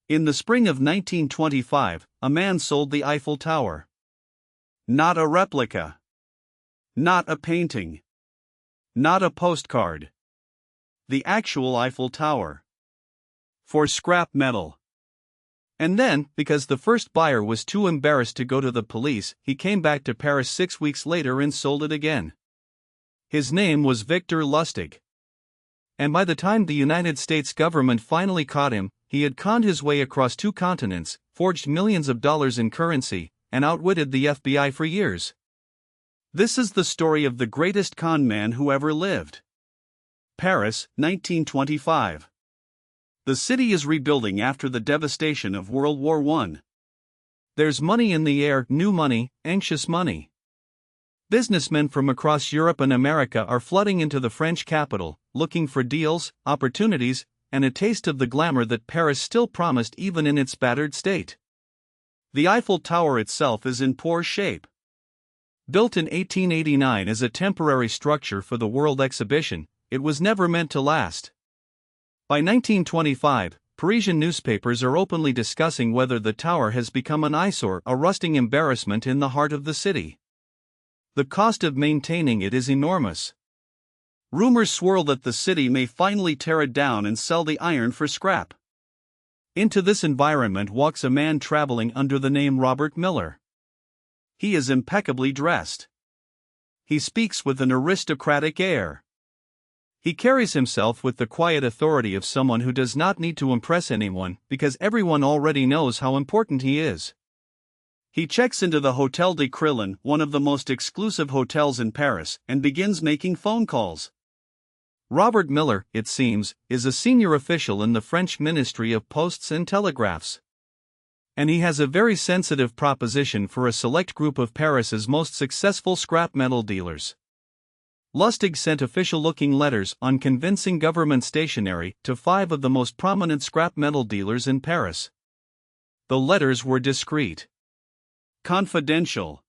In the spring of 1925, a man sold the Eiffel Tower. Not a replica. Not a painting. Not a postcard. The actual Eiffel Tower. For scrap metal. And then, because the first buyer was too embarrassed to go to the police, he came back to Paris 6 weeks later and sold it again. His name was Victor Lustig. And by the time the United States government finally caught him, he had conned his way across 2 continents, forged millions of dollars in currency, and outwitted the FBI for years. This is the story of the greatest con man who ever lived. Paris, 1925. The city is rebuilding after the devastation of World War I. There's money in the air, new money, anxious money. Businessmen from across Europe and America are flooding into the French capital, looking for deals, opportunities, and a taste of the glamour that Paris still promised even in its battered state. The Eiffel Tower itself is in poor shape. Built in 1889 as a temporary structure for the World Exhibition, it was never meant to last. By 1925, Parisian newspapers are openly discussing whether the tower has become an eyesore, a rusting embarrassment in the heart of the city. The cost of maintaining it is enormous. Rumors swirl that the city may finally tear it down and sell the iron for scrap. Into this environment walks a man traveling under the name Robert Miller. He is impeccably dressed. He speaks with an aristocratic air. He carries himself with the quiet authority of someone who does not need to impress anyone because everyone already knows how important he is. He checks into the Hôtel de Crillon, one of the most exclusive hotels in Paris, and begins making phone calls. Robert Miller, it seems, is a senior official in the French Ministry of Posts and Telegraphs. And he has a very sensitive proposition for a select group of Paris's most successful scrap metal dealers. Lustig sent official-looking letters on convincing government stationery to 5 of the most prominent scrap metal dealers in Paris. The letters were discreet. Confidential.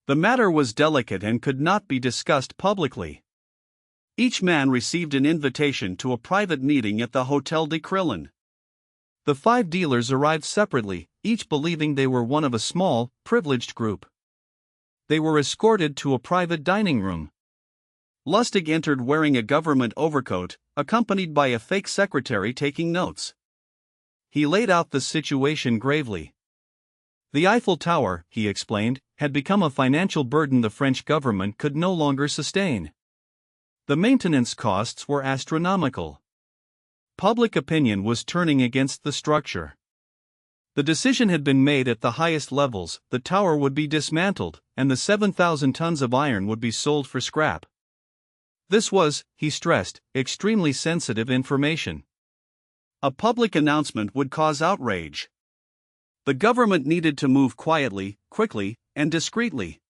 The matter was delicate and could not be discussed publicly. Each man received an invitation to a private meeting at the Hôtel de Crillon. The 5 dealers arrived separately, each believing they were one of a small, privileged group. They were escorted to a private dining room. Lustig entered wearing a government overcoat, accompanied by a fake secretary taking notes. He laid out the situation gravely. The Eiffel Tower, he explained, had become a financial burden the French government could no longer sustain. The maintenance costs were astronomical. Public opinion was turning against the structure. The decision had been made at the highest levels: the tower would be dismantled, and the 7,000 tons of iron would be sold for scrap. This was, he stressed, extremely sensitive information. A public announcement would cause outrage. The government needed to move quietly, quickly, and discreetly.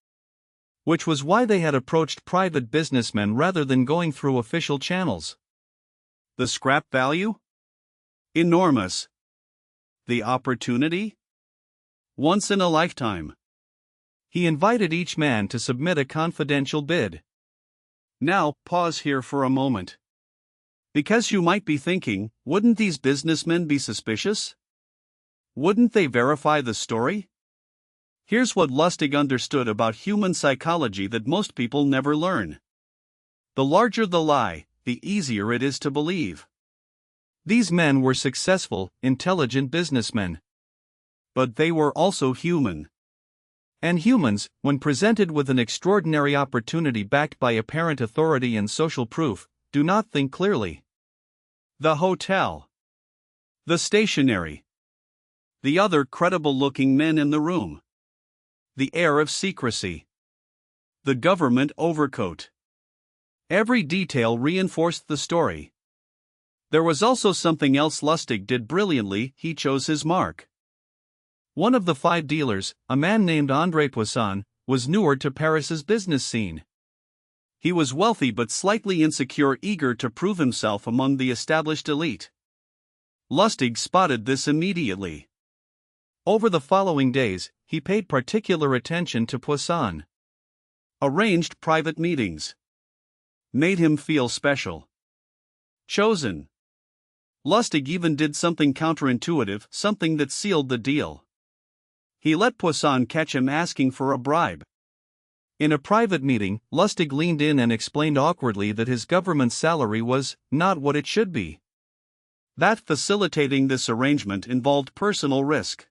Which was why they had approached private businessmen rather than going through official channels. The scrap value? Enormous. The opportunity? Once in a lifetime. He invited each man to submit a confidential bid. Now, pause here for a moment. Because you might be thinking, wouldn't these businessmen be suspicious? Wouldn't they verify the story? Here's what Lustig understood about human psychology that most people never learn. The larger the lie, the easier it is to believe. These men were successful, intelligent businessmen. But they were also human. And humans, when presented with an extraordinary opportunity backed by apparent authority and social proof, do not think clearly. The hotel. The stationery. The other credible-looking men in the room. The air of secrecy. The government overcoat. Every detail reinforced the story. There was also something else Lustig did brilliantly: he chose his mark. One of the 5 dealers, a man named André Poisson, was newer to Paris's business scene. He was wealthy but slightly insecure, eager to prove himself among the established elite. Lustig spotted this immediately. Over the following days, he paid particular attention to Poisson. Arranged private meetings. Made him feel special. Chosen. Lustig even did something counterintuitive, something that sealed the deal. He let Poisson catch him asking for a bribe. In a private meeting, Lustig leaned in and explained awkwardly that his government's salary was not what it should be. That facilitating this arrangement involved personal risk.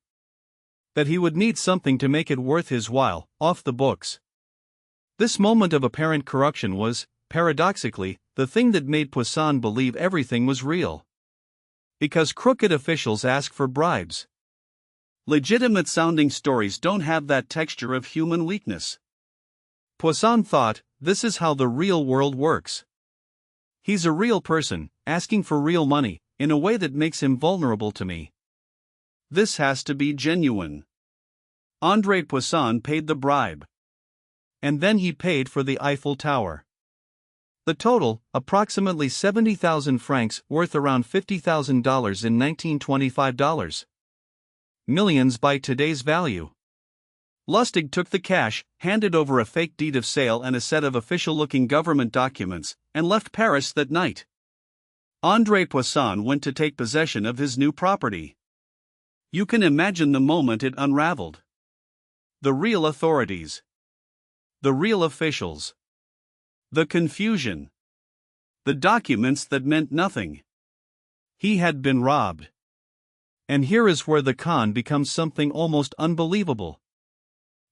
That he would need something to make it worth his while, off the books. This moment of apparent corruption was, paradoxically, the thing that made Poisson believe everything was real. Because crooked officials ask for bribes. Legitimate-sounding stories don't have that texture of human weakness. Poisson thought, this is how the real world works. He's a real person, asking for real money, in a way that makes him vulnerable to me. This has to be genuine. André Poisson paid the bribe. And then he paid for the Eiffel Tower. The total, approximately 70,000 francs, worth around $50,000 in 1925 dollars. Millions by today's value. Lustig took the cash, handed over a fake deed of sale and a set of official-looking government documents, and left Paris that night. André Poisson went to take possession of his new property. You can imagine the moment it unraveled. The real authorities. The real officials. The confusion. The documents that meant nothing. He had been robbed. And here is where the con becomes something almost unbelievable.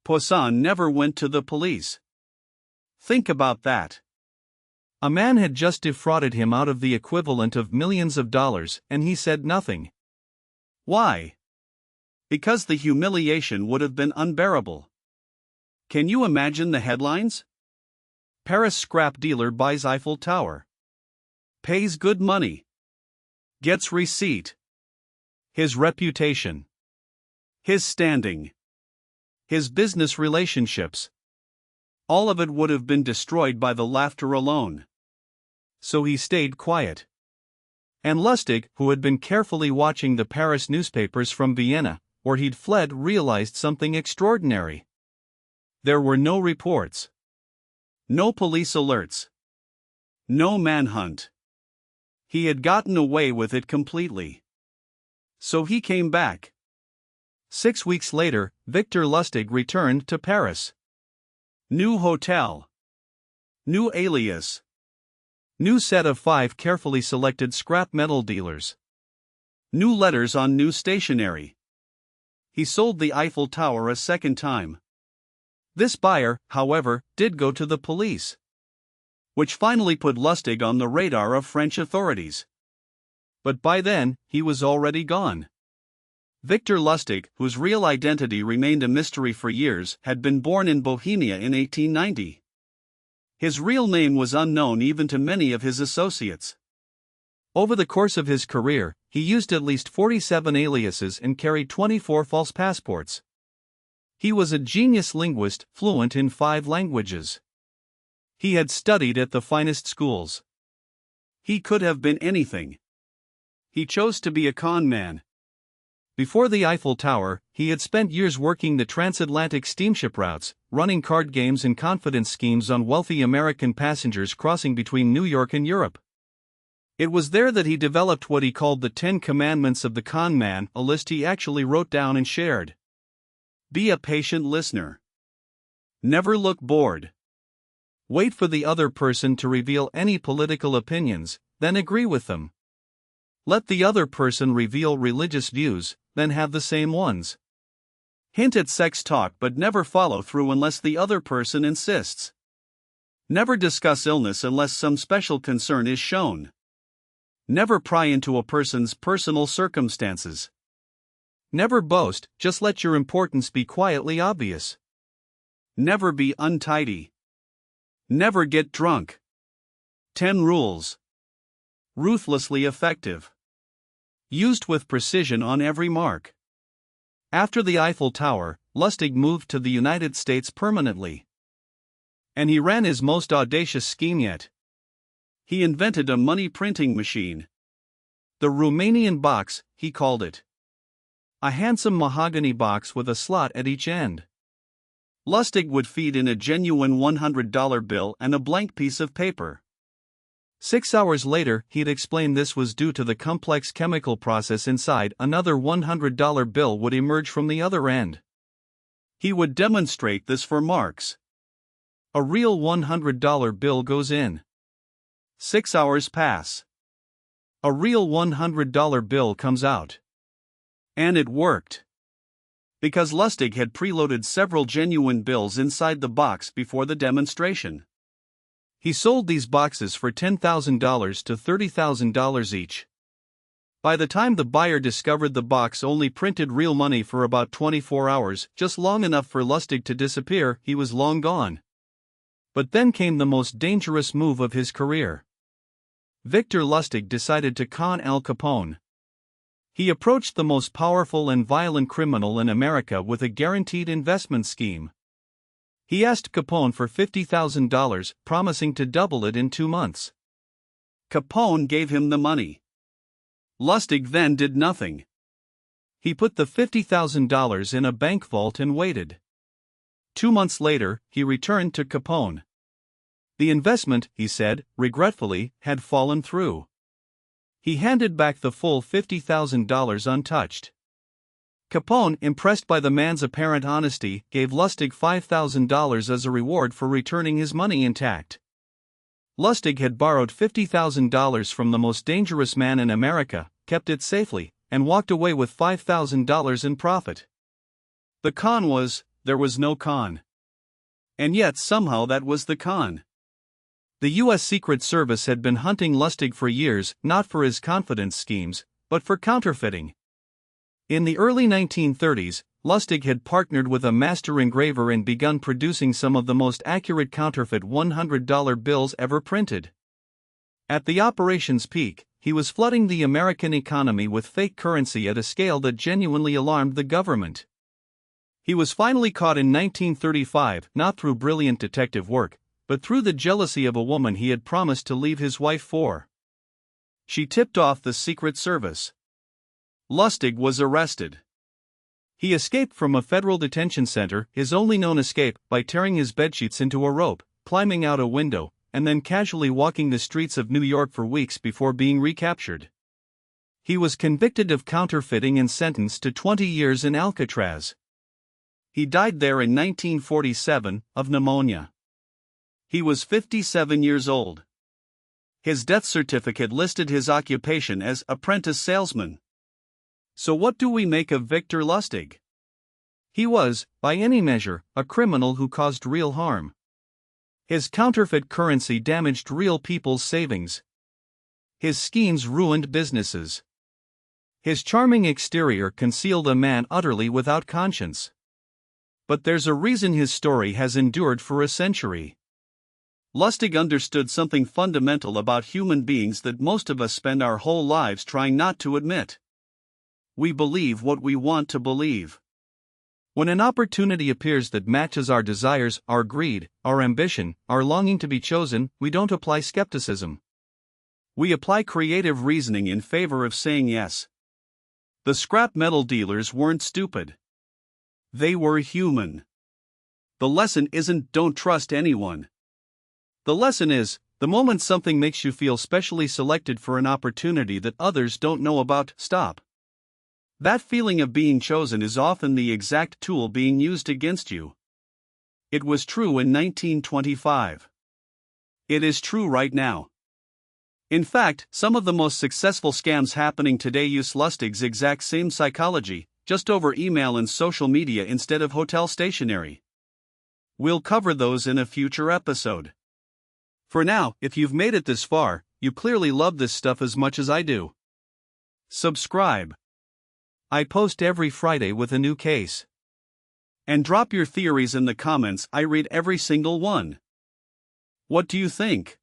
Poisson never went to the police. Think about that. A man had just defrauded him out of the equivalent of millions of dollars, and he said nothing. Why? Because the humiliation would have been unbearable. Can you imagine the headlines? Paris scrap dealer buys Eiffel Tower. Pays good money. Gets receipt. His reputation. His standing. His business relationships. All of it would have been destroyed by the laughter alone. So he stayed quiet. And Lustig, who had been carefully watching the Paris newspapers from Vienna, where he'd fled, realized something extraordinary. There were no reports. No police alerts. No manhunt. He had gotten away with it completely. So he came back. 6 weeks later, Victor Lustig returned to Paris. New hotel. New alias. New set of 5 carefully selected scrap metal dealers. New letters on new stationery. He sold the Eiffel Tower a second time. This buyer, however, did go to the police. Which finally put Lustig on the radar of French authorities. But by then, he was already gone. Victor Lustig, whose real identity remained a mystery for years, had been born in Bohemia in 1890. His real name was unknown even to many of his associates. Over the course of his career, he used at least 47 aliases and carried 24 false passports. He was a genius linguist, fluent in 5 languages. He had studied at the finest schools. He could have been anything. He chose to be a con man. Before the Eiffel Tower, he had spent years working the transatlantic steamship routes, running card games and confidence schemes on wealthy American passengers crossing between New York and Europe. It was there that he developed what he called the 10 Commandments of the Con Man, a list he actually wrote down and shared. Be a patient listener. Never look bored. Wait for the other person to reveal any political opinions, then agree with them. Let the other person reveal religious views, then have the same ones. Hint at sex talk but never follow through unless the other person insists. Never discuss illness unless some special concern is shown. Never pry into a person's personal circumstances. Never boast, just let your importance be quietly obvious. Never be untidy. Never get drunk. 10 rules. Ruthlessly effective. Used with precision on every mark. After the Eiffel Tower, Lustig moved to the United States permanently. And he ran his most audacious scheme yet. He invented a money printing machine. The Rumanian box, he called it. A handsome mahogany box with a slot at each end. Lustig would feed in a genuine $100 bill and a blank piece of paper. 6 hours later, he'd explain this was due to the complex chemical process inside. Another $100 bill would emerge from the other end. He would demonstrate this for marks. A real $100 bill goes in. 6 hours pass. A real $100 bill comes out. And it worked. Because Lustig had preloaded several genuine bills inside the box before the demonstration. He sold these boxes for $10,000 to $30,000 each. By the time the buyer discovered the box only printed real money for about 24 hours, just long enough for Lustig to disappear, he was long gone. But then came the most dangerous move of his career. Victor Lustig decided to con Al Capone. He approached the most powerful and violent criminal in America with a guaranteed investment scheme. He asked Capone for $50,000, promising to double it in 2 months. Capone gave him the money. Lustig then did nothing. He put the $50,000 in a bank vault and waited. 2 months later, he returned to Capone. The investment, he said, regretfully, had fallen through. He handed back the full $50,000 untouched. Capone, impressed by the man's apparent honesty, gave Lustig $5,000 as a reward for returning his money intact. Lustig had borrowed $50,000 from the most dangerous man in America, kept it safely, and walked away with $5,000 in profit. The con was, there was no con. And yet somehow that was the con. The U.S. Secret Service had been hunting Lustig for years, not for his confidence schemes, but for counterfeiting. In the early 1930s, Lustig had partnered with a master engraver and begun producing some of the most accurate counterfeit $100 bills ever printed. At the operation's peak, he was flooding the American economy with fake currency at a scale that genuinely alarmed the government. He was finally caught in 1935, not through brilliant detective work, but through the jealousy of a woman he had promised to leave his wife for. She tipped off the Secret Service. Lustig was arrested. He escaped from a federal detention center, his only known escape, by tearing his bedsheets into a rope, climbing out a window, and then casually walking the streets of New York for weeks before being recaptured. He was convicted of counterfeiting and sentenced to 20 years in Alcatraz. He died there in 1947, of pneumonia. He was 57 years old. His death certificate listed his occupation as apprentice salesman. So what do we make of Victor Lustig? He was, by any measure, a criminal who caused real harm. His counterfeit currency damaged real people's savings. His schemes ruined businesses. His charming exterior concealed a man utterly without conscience. But there's a reason his story has endured for a century. Lustig understood something fundamental about human beings that most of us spend our whole lives trying not to admit. We believe what we want to believe. When an opportunity appears that matches our desires, our greed, our ambition, our longing to be chosen, we don't apply skepticism. We apply creative reasoning in favor of saying yes. The scrap metal dealers weren't stupid. They were human. The lesson isn't don't trust anyone. The lesson is, the moment something makes you feel specially selected for an opportunity that others don't know about, stop. That feeling of being chosen is often the exact tool being used against you. It was true in 1925. It is true right now. In fact, some of the most successful scams happening today use Lustig's exact same psychology, just over email and social media instead of hotel stationery. We'll cover those in a future episode. For now, if you've made it this far, you clearly love this stuff as much as I do. Subscribe. I post every Friday with a new case. And drop your theories in the comments, I read every single one. What do you think?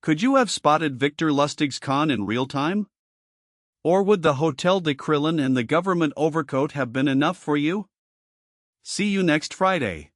Could you have spotted Victor Lustig's con in real time? Or would the Hotel de Crillon and the government overcoat have been enough for you? See you next Friday.